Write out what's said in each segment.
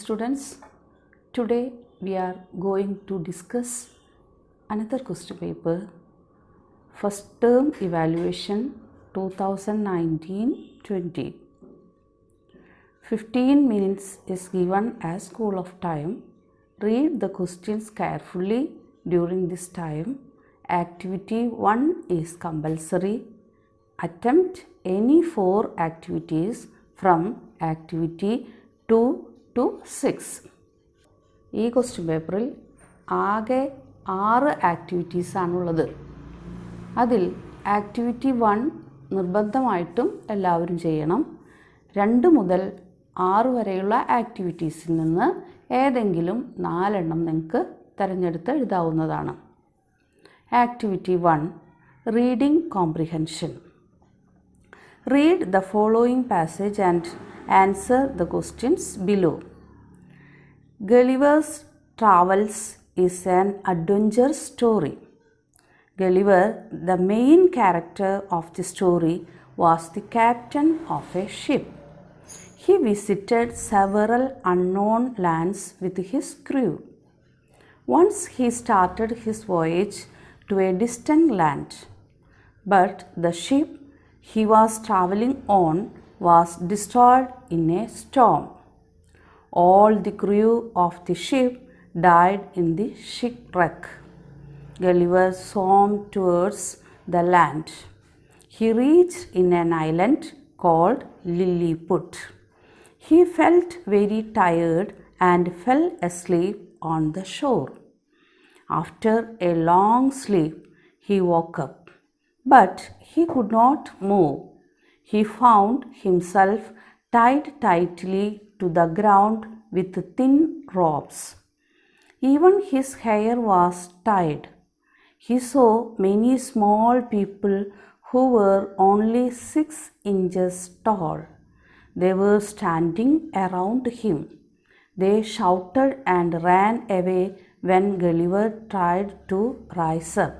students, today we are going to discuss another question paper, first term evaluation 2019-20. 15 minutes is given as school of time. Read the questions carefully during this time. Activity 1 is compulsory. Attempt any 4 activities from activity 2 to 6. ഈ question പേപ്പറിൽ ആകെ 6 activities ആണുള്ളത്. അതിൽ activity 1 നിർബന്ധമായിട്ടും എല്ലാവരും ചെയ്യണം. 2 മുതൽ 6 വരെയുള്ള ആക്ടിവിറ്റീസിൽ നിന്ന് ഏതെങ്കിലും 4 എണ്ണം നിങ്ങൾക്ക് തിരഞ്ഞെടുത്ത് എഴുതാവുന്നതാണ്. Activity 1, reading comprehension. Read the following passage and answer the questions below. Gulliver's Travels is an adventure story. Gulliver, the main character of the story, was the captain of a ship. He visited several unknown lands with his crew. Once he started his voyage to a distant land, but the ship he was traveling on was destroyed in a storm. All the crew of the ship died in the shipwreck. Gulliver swam towards the land. He reached in an island called Lilliput. He felt very tired and fell asleep on the shore. After a long sleep, he woke up, but he could not move. He found himself tied tightly to the ground with thin ropes. Even his hair was tied. He saw many small people who were only 6 inches tall. They were standing around him. They shouted and ran away when Gulliver tried to rise up.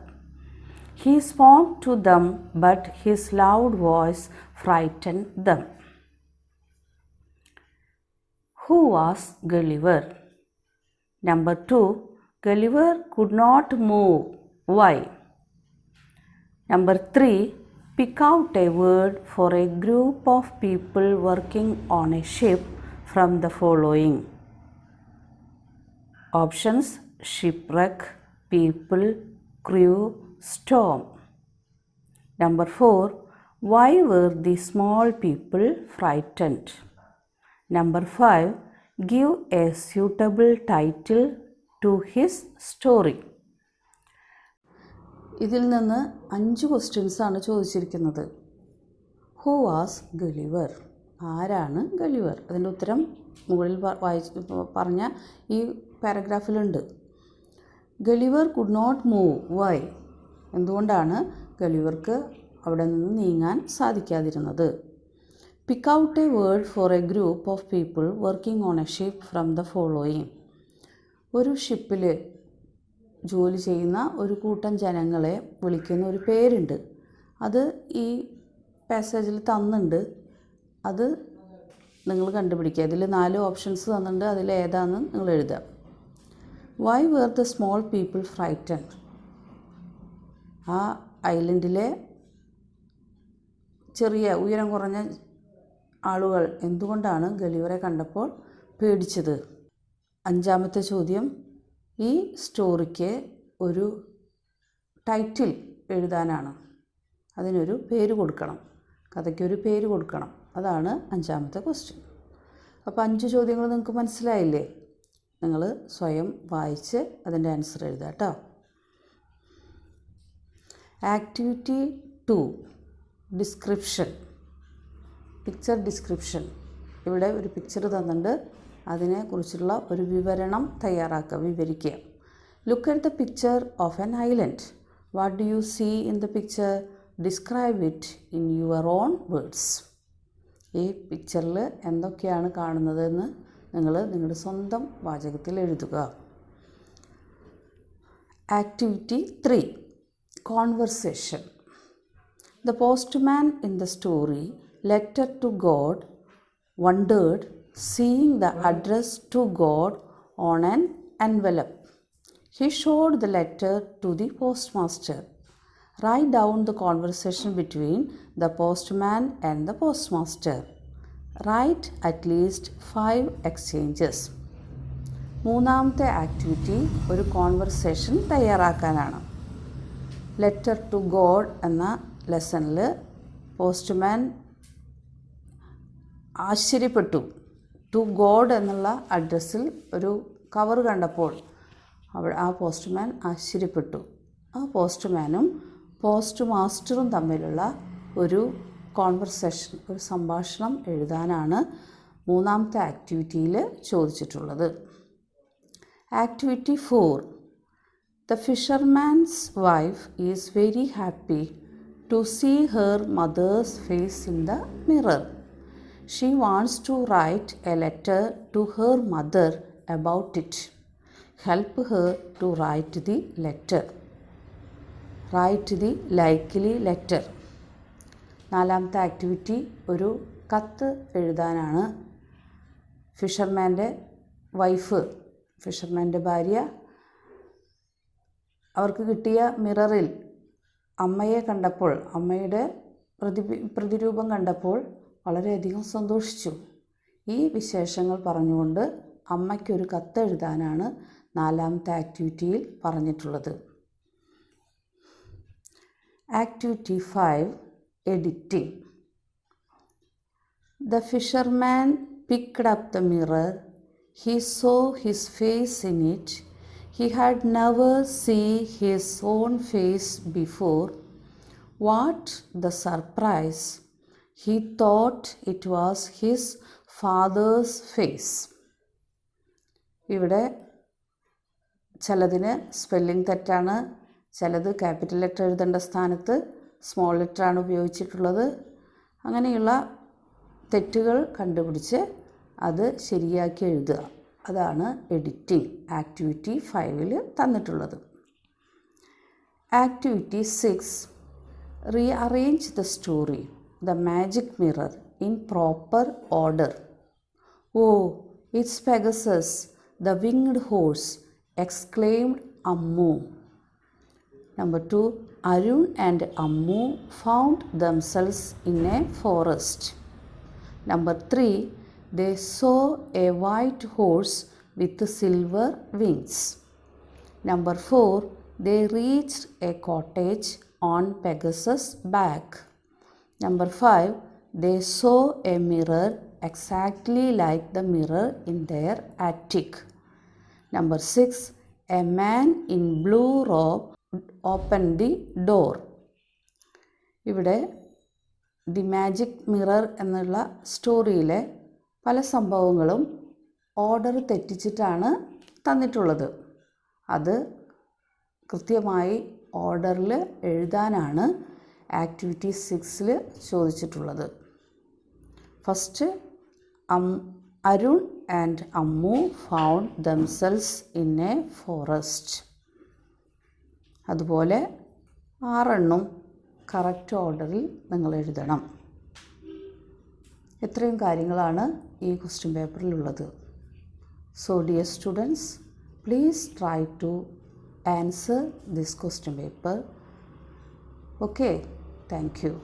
He spoke to them, but his loud voice frightened them. Who was Gulliver? Number 2, Gulliver could not move. Why? Number 3, pick out a word for a group of people working on a ship from the following. Options: shipwreck, people, crew, storm. Number 4, why were the small people frightened? Number 5, give a suitable title to his story. ഇതിൽ നിന്ന് 5 questions ആണ് ചോദിച്ചിരിക്കുന്നത്. Who was Gulliver? ആരാണ് Gulliver? അതിൻ്റെ ഉത്തരം മുകളിൽ പറഞ്ഞ ഈ പാരഗ്രാഫിലുണ്ട്. Gulliver could not move. Why? എന്തുകൊണ്ടാണ് ഗളിവർക്ക് അവിടെ നിന്ന് നീങ്ങാൻ സാധിക്കാതിരുന്നത്? Pick out a word for a group of people working on a ship from the following. ഒരു ഷിപ്പിൽ ജോലി ചെയ്യുന്ന ഒരു കൂട്ടം ജനങ്ങളെ വിളിക്കുന്ന ഒരു പേരുണ്ട്. അത് ഈ പാസേജിൽ തന്നിട്ടുണ്ട്. അത് നിങ്ങൾ കണ്ടുപിടിക്കുക. ഇതിൽ 4 ഓപ്ഷൻസ് തന്നിട്ടുണ്ട്. അതിൽ ഏതാണെന്ന് നിങ്ങൾ എഴുതുക. Why were the small people frightened? ആ ഐലൻഡിലെ ചെറിയ ഉയരം കുറഞ്ഞ ആളുകൾ എന്തുകൊണ്ടാണ് ഗളിവറെ കണ്ടപ്പോൾ പേടിച്ചത്? 5ാമത്തെ ചോദ്യം, ഈ സ്റ്റോറിക്ക് ഒരു ടൈറ്റിൽ എഴുതാനാണ്. അതിനൊരു പേര് കൊടുക്കണം. കഥയ്ക്കൊരു പേര് കൊടുക്കണം. അതാണ് 5ാമത്തെ ക്വസ്റ്റ്യൻ. അപ്പോൾ 5 ചോദ്യങ്ങൾ നിങ്ങൾക്ക് മനസ്സിലായില്ലേ? നിങ്ങൾ സ്വയം വായിച്ച് അതിൻ്റെ ആൻസർ എഴുതുക കേട്ടോ. Activity 2, description. Picture description. ഇവിടെ ഒരു പിക്ചർ തന്നിട്ടുണ്ട്. അതിനെക്കുറിച്ചുള്ള ഒരു വിവരണം തയ്യാറാക്കുക, വിവരിക്കുക. Look at the picture of an island. What do you see in the picture? Describe it in your own words. ഈ പിക്ചറിൽ എന്തൊക്കെയാണ് കാണുന്നതെന്ന് നിങ്ങൾ നിങ്ങളുടെ സ്വന്തം വാചകത്തിൽ എഴുതുക. Activity 3, conversation. The postman in the story, Letter to God, wondered, seeing the address to God on an envelope. He showed the letter to the postmaster. Write down the conversation between the postman and the postmaster. Write at least 5 exchanges. മൂന്നാമത്തെ activity ഒരു conversation തയ്യാറാക്കാനാണ്. Letter to God എന്ന ലെസണിൽ postman ആശ്ചര്യപ്പെട്ടു. To God എന്നുള്ള അഡ്രസ്സിൽ ഒരു cover കണ്ടപ്പോൾ ആ postman ആശ്ചര്യപ്പെട്ടു. ആ പോസ്റ്റ്മാനും പോസ്റ്റ് മാസ്റ്ററും തമ്മിലുള്ള ഒരു കോൺവെർസേഷൻ, ഒരു സംഭാഷണം എഴുതാനാണ് മൂന്നാമത്തെ ആക്ടിവിറ്റിയിൽ ചോദിച്ചിട്ടുള്ളത്. Activity 4. The fisherman's wife is very happy to see her mother's face in the mirror. She wants to write a letter to her mother about it. Help her to write the letter. Write the likely letter. നാലാമത്തെ activity ഒരു കത്ത് എഴുതാനാണ്. ഫിഷർമാൻ്റെ wife, ഫിഷർമാൻ്റെ ഭാര്യ അവർക്ക് കിട്ടിയ മിററിൽ അമ്മയെ കണ്ടപ്പോൾ, അമ്മയുടെ പ്രതിരൂപം കണ്ടപ്പോൾ വളരെയധികം സന്തോഷിച്ചു. ഈ വിശേഷങ്ങൾ പറഞ്ഞുകൊണ്ട് അമ്മയ്ക്കൊരു കത്തെഴുതാനാണ് നാലാമത്തെ ആക്ടിവിറ്റിയിൽ പറഞ്ഞിട്ടുള്ളത്. Activity 5. Editing. The fisherman picked up the mirror. He saw his face in it. He had never seen his own face before. What the surprise! He thought it was his father's face. ഇവിടെ ചിലതിന് spelling തെറ്റാണ്, ചിലത് capital letter എഴുതേണ്ട സ്ഥാനത്ത് small ലെറ്ററാണ് ഉപയോഗിച്ചിട്ടുള്ളത്. അങ്ങനെയുള്ള തെറ്റുകൾ കണ്ടുപിടിച്ച് അത് ശരിയാക്കി എഴുതുക. അതാണ് എഡിറ്റിംഗ് ആക്ടിവിറ്റി 5ൽ തന്നിട്ടുള്ളത്. Activity 6. Rearrange the story the magic mirror in proper order. Oh, it's Pegasus the winged horse, exclaimed Ammu. Number 2. Arun and Ammu found themselves in a forest. Number 3. They saw a white horse with silver wings. Number 4. They reached a cottage on Pegasus' back. Number 5. They saw a mirror exactly like the mirror in their attic. Number 6. A man in blue robe opened the door. ഇവിടെ the magic mirror എന്നുള്ള സ്റ്റോറിയിലെ പല സംഭവങ്ങളും order തെറ്റിച്ചിട്ടാണ് തന്നിട്ടുള്ളത്. അത് കൃത്യമായി ഓർഡറിൽ എഴുതാനാണ് activity 6ൽ ചോദിച്ചിട്ടുള്ളത്. First, Arun and Ammu found themselves in a forest. അതുപോലെ 6 കറക്റ്റ് ഓർഡറിൽ നിങ്ങൾ എഴുതണം. ഇത്രയും കാര്യങ്ങളാണ് ഈ ക്വസ്റ്റ്യൻ പേപ്പറിലുള്ളത്. So dear students, please try to answer this question paper. Okay, thank U.